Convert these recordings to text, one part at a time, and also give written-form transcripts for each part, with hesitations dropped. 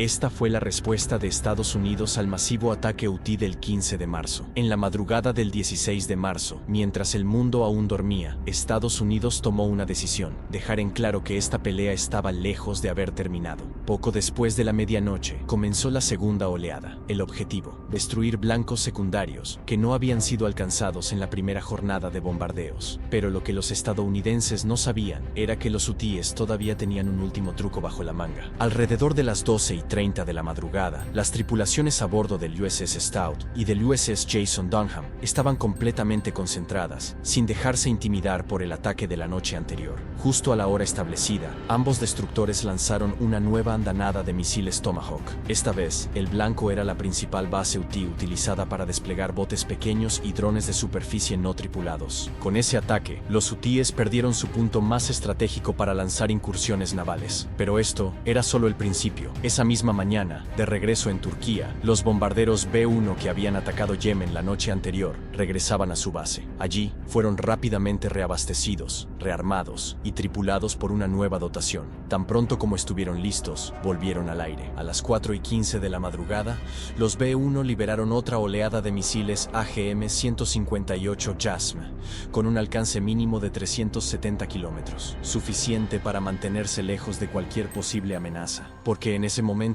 Esta fue la respuesta de Estados Unidos al masivo ataque hutí del 15 de marzo. En la madrugada del 16 de marzo, mientras el mundo aún dormía, Estados Unidos tomó una decisión: dejar en claro que esta pelea estaba lejos de haber terminado. Poco después de la medianoche, comenzó la segunda oleada. El objetivo: destruir blancos secundarios que no habían sido alcanzados en la primera jornada de bombardeos. Pero lo que los estadounidenses no sabían era que los hutíes todavía tenían un último truco bajo la manga. Alrededor de las 12:30 de la madrugada, las tripulaciones a bordo del USS Stout y del USS Jason Dunham estaban completamente concentradas, sin dejarse intimidar por el ataque de la noche anterior. Justo a la hora establecida, ambos destructores lanzaron una nueva andanada de misiles Tomahawk. Esta vez, el blanco era la principal base hutí utilizada para desplegar botes pequeños y drones de superficie no tripulados. Con ese ataque, los hutíes perdieron su punto más estratégico para lanzar incursiones navales. Pero esto era solo el principio. Esa misma mañana, de regreso en Turquía, los bombarderos B-1 que habían atacado Yemen la noche anterior regresaban a su base. Allí, fueron rápidamente reabastecidos, rearmados y tripulados por una nueva dotación. Tan pronto como estuvieron listos, volvieron al aire. A las 4:15 de la madrugada, los B-1 liberaron otra oleada de misiles AGM-158 JASM, con un alcance mínimo de 370 kilómetros, suficiente para mantenerse lejos de cualquier posible amenaza, porque en ese momento,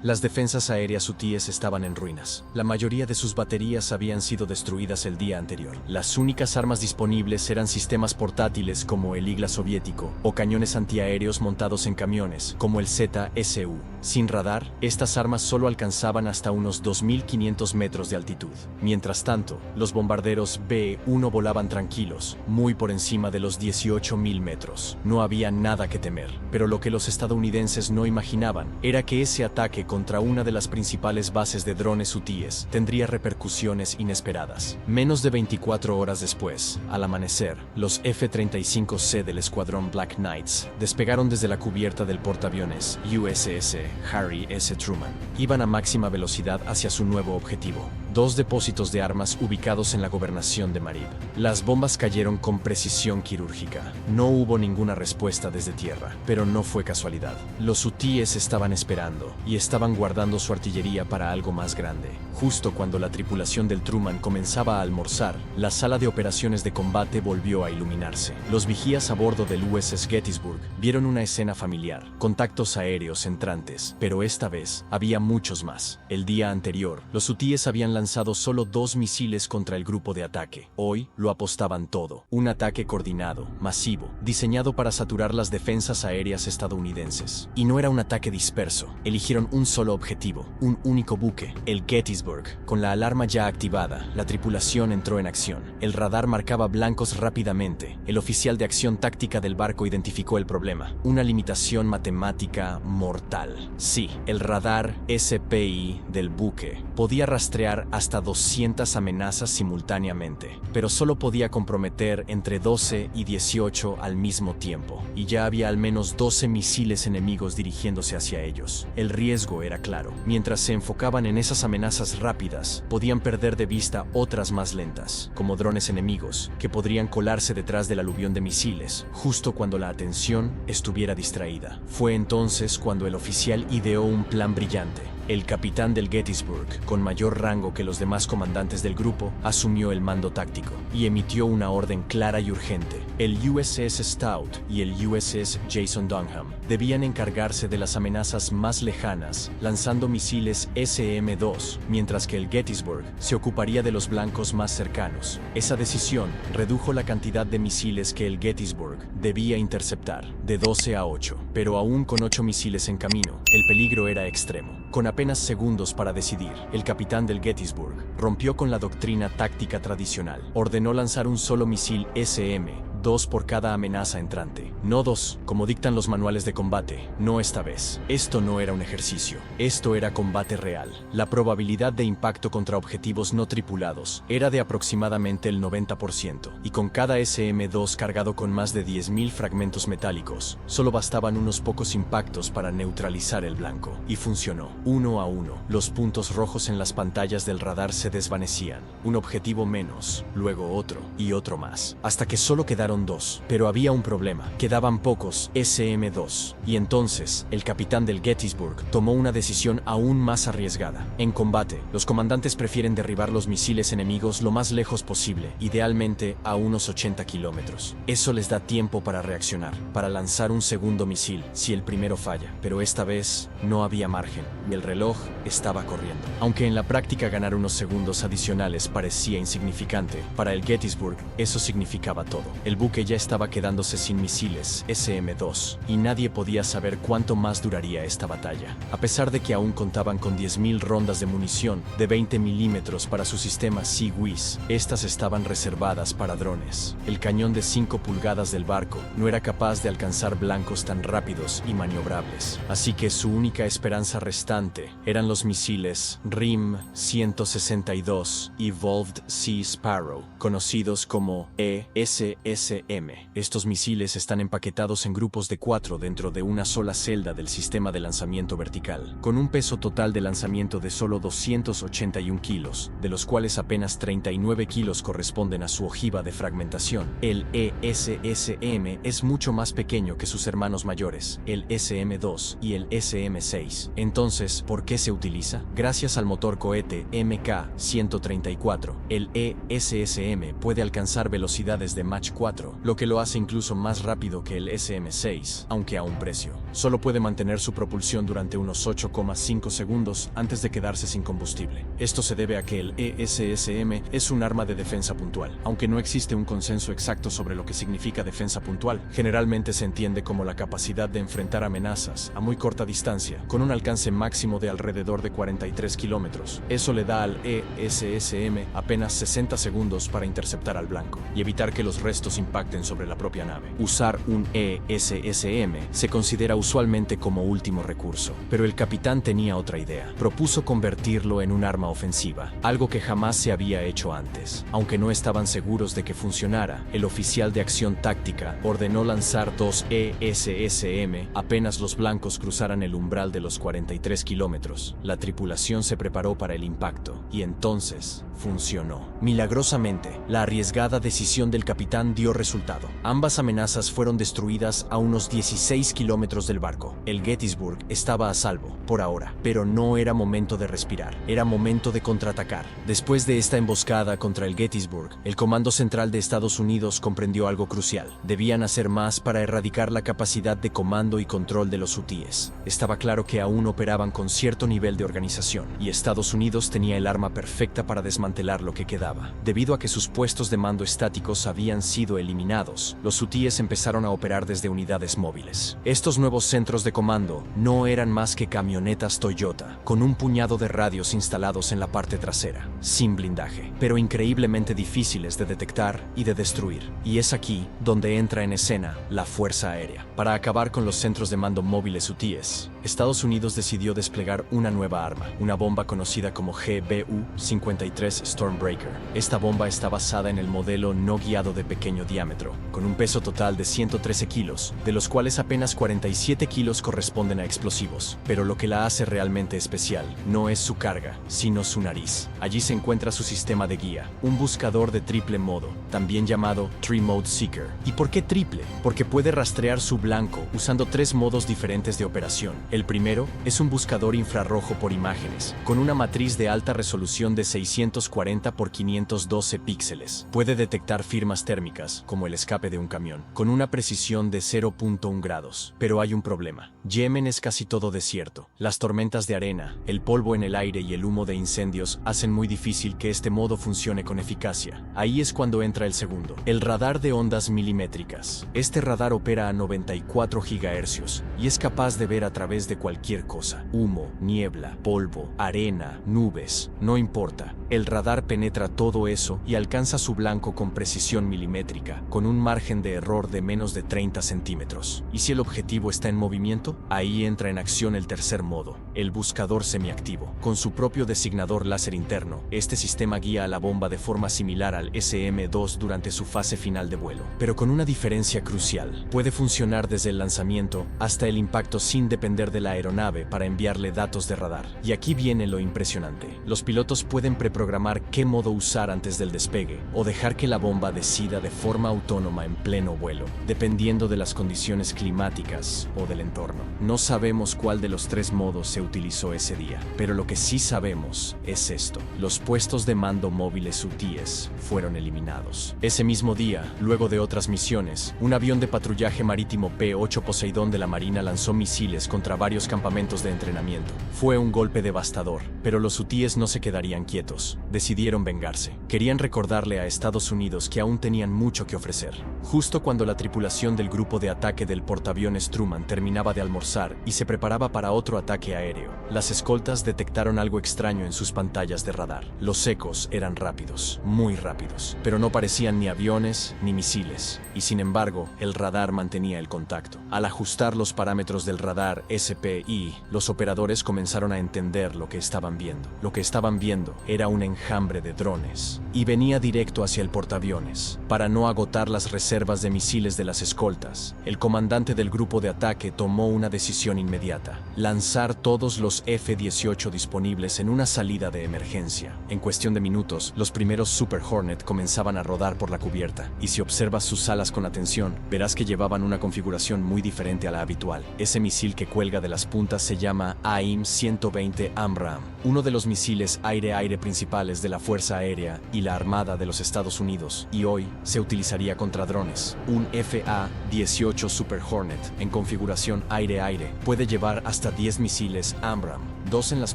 las defensas aéreas hutíes estaban en ruinas. La mayoría de sus baterías habían sido destruidas el día anterior. Las únicas armas disponibles eran sistemas portátiles como el Igla soviético o cañones antiaéreos montados en camiones como el ZSU. Sin radar, estas armas solo alcanzaban hasta unos 2.500 metros de altitud. Mientras tanto, los bombarderos B-1 volaban tranquilos, muy por encima de los 18.000 metros. No había nada que temer, pero lo que los estadounidenses no imaginaban era que ese ataque contra una de las principales bases de drones hutíes tendría repercusiones inesperadas. Menos de 24 horas después, al amanecer, los F-35C del escuadrón Black Knights despegaron desde la cubierta del portaaviones USS Harry S. Truman. Iban a máxima velocidad hacia su nuevo objetivo: dos depósitos de armas ubicados en la gobernación de Marib. Las bombas cayeron con precisión quirúrgica. No hubo ninguna respuesta desde tierra, pero no fue casualidad. Los hutíes estaban esperando y estaban guardando su artillería para algo más grande. Justo cuando la tripulación del Truman comenzaba a almorzar, la sala de operaciones de combate volvió a iluminarse. Los vigías a bordo del USS Gettysburg vieron una escena familiar: contactos aéreos entrantes, pero esta vez había muchos más. El día anterior, los hutíes habían lanzado solo 2 misiles contra el grupo de ataque. Hoy lo apostaban todo. Un ataque coordinado, masivo, diseñado para saturar las defensas aéreas estadounidenses. Y no era un ataque disperso. Eligieron un solo objetivo, un único buque, el Gettysburg. Con la alarma ya activada, la tripulación entró en acción. El radar marcaba blancos rápidamente. El oficial de acción táctica del barco identificó el problema: una limitación matemática mortal. Sí, el radar SPI del buque podía rastrear hasta 200 amenazas simultáneamente, pero solo podía comprometer entre 12 y 18 al mismo tiempo, y ya había al menos 12 misiles enemigos dirigiéndose hacia ellos. El riesgo era claro. Mientras se enfocaban en esas amenazas rápidas, podían perder de vista otras más lentas, como drones enemigos, que podrían colarse detrás del aluvión de misiles, justo cuando la atención estuviera distraída. Fue entonces cuando el oficial ideó un plan brillante. El capitán del Gettysburg, con mayor rango que los demás comandantes del grupo, asumió el mando táctico y emitió una orden clara y urgente. El USS Stout y el USS Jason Dunham debían encargarse de las amenazas más lejanas, lanzando misiles SM-2, mientras que el Gettysburg se ocuparía de los blancos más cercanos. Esa decisión redujo la cantidad de misiles que el Gettysburg debía interceptar, de 12 a 8, pero aún con 8 misiles en camino, el peligro era extremo. Con apenas segundos para decidir, el capitán del Gettysburg rompió con la doctrina táctica tradicional. Ordenó lanzar un solo misil SM, 2 por cada amenaza entrante. No 2, como dictan los manuales de combate. No esta vez. Esto no era un ejercicio. Esto era combate real. La probabilidad de impacto contra objetivos no tripulados era de aproximadamente el 90%, y con cada SM-2 cargado con más de 10.000 fragmentos metálicos, solo bastaban unos pocos impactos para neutralizar el blanco. Y funcionó. 1 a 1. Los puntos rojos en las pantallas del radar se desvanecían. Un objetivo menos, luego otro y otro más, hasta que solo quedaron quedaron 2. Pero había un problema. Quedaban pocos SM-2. Y entonces, el capitán del Gettysburg tomó una decisión aún más arriesgada. En combate, los comandantes prefieren derribar los misiles enemigos lo más lejos posible, idealmente a unos 80 kilómetros. Eso les da tiempo para reaccionar, para lanzar un segundo misil si el primero falla. Pero esta vez no había margen y el reloj estaba corriendo. Aunque en la práctica ganar unos segundos adicionales parecía insignificante, para el Gettysburg eso significaba todo. El buque ya estaba quedándose sin misiles SM-2 y nadie podía saber cuánto más duraría esta batalla. A pesar de que aún contaban con 10.000 rondas de munición de 20 milímetros para su sistema Sea-Wyss, estas estaban reservadas para drones. El cañón de 5 pulgadas del barco no era capaz de alcanzar blancos tan rápidos y maniobrables, así que su única esperanza restante eran los misiles RIM-162 y Evolved Sea Sparrow, conocidos como ESSM. Estos misiles están empaquetados en grupos de 4 dentro de una sola celda del sistema de lanzamiento vertical, con un peso total de lanzamiento de solo 281 kilos, de los cuales apenas 39 kilos corresponden a su ojiva de fragmentación. El ESSM es mucho más pequeño que sus hermanos mayores, el SM-2 y el SM-6. Entonces, ¿por qué se utiliza? Gracias al motor cohete MK-134, el ESSM puede alcanzar velocidades de Mach 4, lo que lo hace incluso más rápido que el SM-6, aunque a un precio. Solo puede mantener su propulsión durante unos 8,5 segundos antes de quedarse sin combustible. Esto se debe a que el ESSM es un arma de defensa puntual. Aunque no existe un consenso exacto sobre lo que significa defensa puntual, generalmente se entiende como la capacidad de enfrentar amenazas a muy corta distancia, con un alcance máximo de alrededor de 43 kilómetros. Eso le da al ESSM apenas 60 segundos para interceptar al blanco y evitar que los restos impacten sobre la propia nave. Usar un ESSM se considera usualmente como último recurso, pero el capitán tenía otra idea. Propuso convertirlo en un arma ofensiva, algo que jamás se había hecho antes. Aunque no estaban seguros de que funcionara, el oficial de acción táctica ordenó lanzar 2 ESSM apenas los blancos cruzaran el umbral de los 43 kilómetros. La tripulación se preparó para el impacto, y entonces funcionó. Milagrosamente, la arriesgada decisión del capitán dio resultado. Ambas amenazas fueron destruidas a unos 16 kilómetros del barco. El Gettysburg estaba a salvo, por ahora, pero no era momento de respirar. Era momento de contraatacar. Después de esta emboscada contra el Gettysburg, el Comando Central de Estados Unidos comprendió algo crucial. Debían hacer más para erradicar la capacidad de comando y control de los hutíes. Estaba claro que aún operaban con cierto nivel de organización, y Estados Unidos tenía el arma perfecta para desmantelar lo que quedaba. Debido a que sus puestos de mando estáticos habían sido eliminados, los hutíes empezaron a operar desde unidades móviles. Estos nuevos centros de comando no eran más que camionetas Toyota, con un puñado de radios instalados en la parte trasera, sin blindaje, pero increíblemente difíciles de detectar y de destruir. Y es aquí donde entra en escena la Fuerza Aérea. Para acabar con los centros de mando móviles hutíes, Estados Unidos decidió desplegar una nueva arma, una bomba conocida como GBU-53 Stormbreaker. Esta bomba está basada en el modelo no guiado de pequeño diámetro, con un peso total de 113 kilos, de los cuales apenas 47 kilos corresponden a explosivos. Pero lo que la hace realmente especial no es su carga, sino su nariz. Allí se encuentra su sistema de guía, un buscador de triple modo, también llamado Tree Mode Seeker. ¿Y por qué triple? Porque puede rastrear su blanco usando 3 modos diferentes de operación. El primero es un buscador infrarrojo por imágenes, con una matriz de alta resolución de 640 por 512 píxeles. Puede detectar firmas térmicas, como el escape de un camión, con una precisión de 0.1 grados. Pero hay un problema. Yemen es casi todo desierto. Las tormentas de arena, el polvo en el aire y el humo de incendios hacen muy difícil que este modo funcione con eficacia. Ahí es cuando entra el segundo, el radar de ondas milimétricas. Este radar opera a 94 GHz y es capaz de ver a través de cualquier cosa. Humo, niebla, polvo, arena, nubes, no importa. El radar penetra todo eso y alcanza su blanco con precisión milimétrica, con un margen de error de menos de 30 centímetros. ¿Y si el objetivo está en movimiento? Ahí entra en acción el tercer modo, el buscador semiactivo. Con su propio designador láser interno, este sistema guía a la bomba de forma similar al SM-2 durante su fase final de vuelo, pero con una diferencia crucial. Puede funcionar desde el lanzamiento hasta el impacto sin depender poder de la aeronave para enviarle datos de radar. Y aquí viene lo impresionante. Los pilotos pueden preprogramar qué modo usar antes del despegue o dejar que la bomba decida de forma autónoma en pleno vuelo, dependiendo de las condiciones climáticas o del entorno. No sabemos cuál de los tres modos se utilizó ese día, pero lo que sí sabemos es esto: los puestos de mando móviles UTIES fueron eliminados. Ese mismo día, luego de otras misiones, un avión de patrullaje marítimo P-8 Poseidón de la Marina lanzó misiles contra varios campamentos de entrenamiento. Fue un golpe devastador, pero los UTIES no se quedarían quietos. Decidieron vengarse. Querían recordarle a Estados Unidos que aún tenían mucho que ofrecer. Justo cuando la tripulación del grupo de ataque del portaaviones Truman terminaba de almorzar y se preparaba para otro ataque aéreo, las escoltas detectaron algo extraño en sus pantallas de radar. Los ecos eran rápidos, muy rápidos, pero no parecían ni aviones ni misiles, y sin embargo, el radar mantenía el contacto. Al ajustar los parámetros del radar SPI, los operadores comenzaron a entender lo que estaban viendo. Lo que estaban viendo era un enjambre de drones, y venía directo hacia el portaaviones. Para no agotar las reservas de misiles de las escoltas, el comandante del grupo de ataque tomó una decisión inmediata: lanzar todos los F-18 disponibles en una salida de emergencia. En cuestión de minutos, los primeros Super Hornet comenzaban a rodar por la cubierta, y si observas sus alas con atención, verás que llevaban una configuración muy diferente a la habitual. Ese misil que cuelga de las puntas se llama AIM-120 AMRAAM, uno de los misiles aire-aire principales de la Fuerza Aérea y la Armada de los Estados Unidos, y hoy se utilizaría contra drones. Un FA-18 Super Hornet en configuración aire-aire puede llevar hasta 10 misiles AMRAAM, 2 en las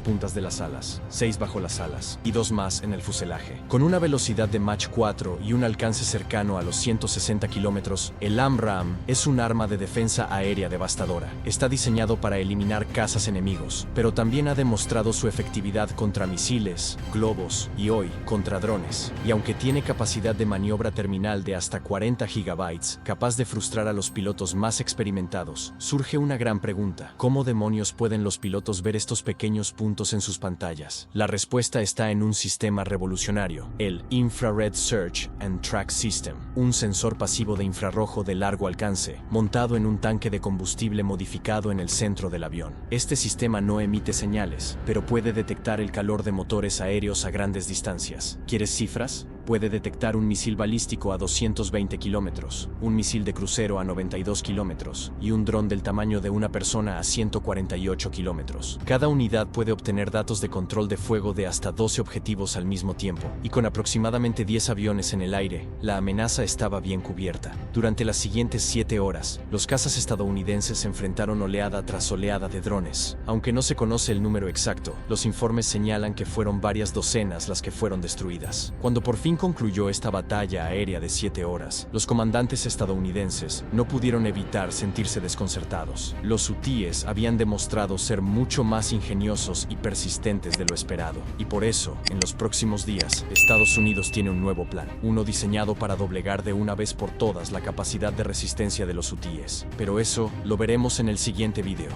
puntas de las alas, 6 bajo las alas y 2 más en el fuselaje. Con una velocidad de Mach 4 y un alcance cercano a los 160 kilómetros, el AMRAAM es un arma de defensa aérea devastadora. Está diseñado para eliminar cazas enemigos, pero también ha demostrado su efectividad contra misiles, globos y hoy contra drones. Y aunque tiene capacidad de maniobra terminal de hasta 40 gigabytes, capaz de frustrar a los pilotos más experimentados, surge una gran pregunta: ¿cómo demonios pueden los pilotos ver estos pequeños puntos en sus pantallas? La respuesta está en un sistema revolucionario, el Infrared Search and Track System, un sensor pasivo de infrarrojo de largo alcance, montado en un tanque de combustible modificado en el centro del avión. Este sistema no emite señales, pero puede detectar el calor de motores aéreos a grandes distancias. ¿Quieres cifras? Puede detectar un misil balístico a 220 kilómetros, un misil de crucero a 92 kilómetros y un dron del tamaño de una persona a 148 kilómetros. Cada unidad puede obtener datos de control de fuego de hasta 12 objetivos al mismo tiempo, y con aproximadamente 10 aviones en el aire, la amenaza estaba bien cubierta. Durante las siguientes 7 horas, los cazas estadounidenses enfrentaron oleada tras oleada de drones. Aunque no se conoce el número exacto, los informes señalan que fueron varias docenas las que fueron destruidas. Cuando por fin concluyó esta batalla aérea de 7 horas, los comandantes estadounidenses no pudieron evitar sentirse desconcertados. Los UTIES habían demostrado ser mucho más ingeniosos y persistentes de lo esperado, y por eso, en los próximos días, Estados Unidos tiene un nuevo plan, uno diseñado para doblegar de una vez por todas la capacidad de resistencia de los UTIES. Pero eso lo veremos en el siguiente video.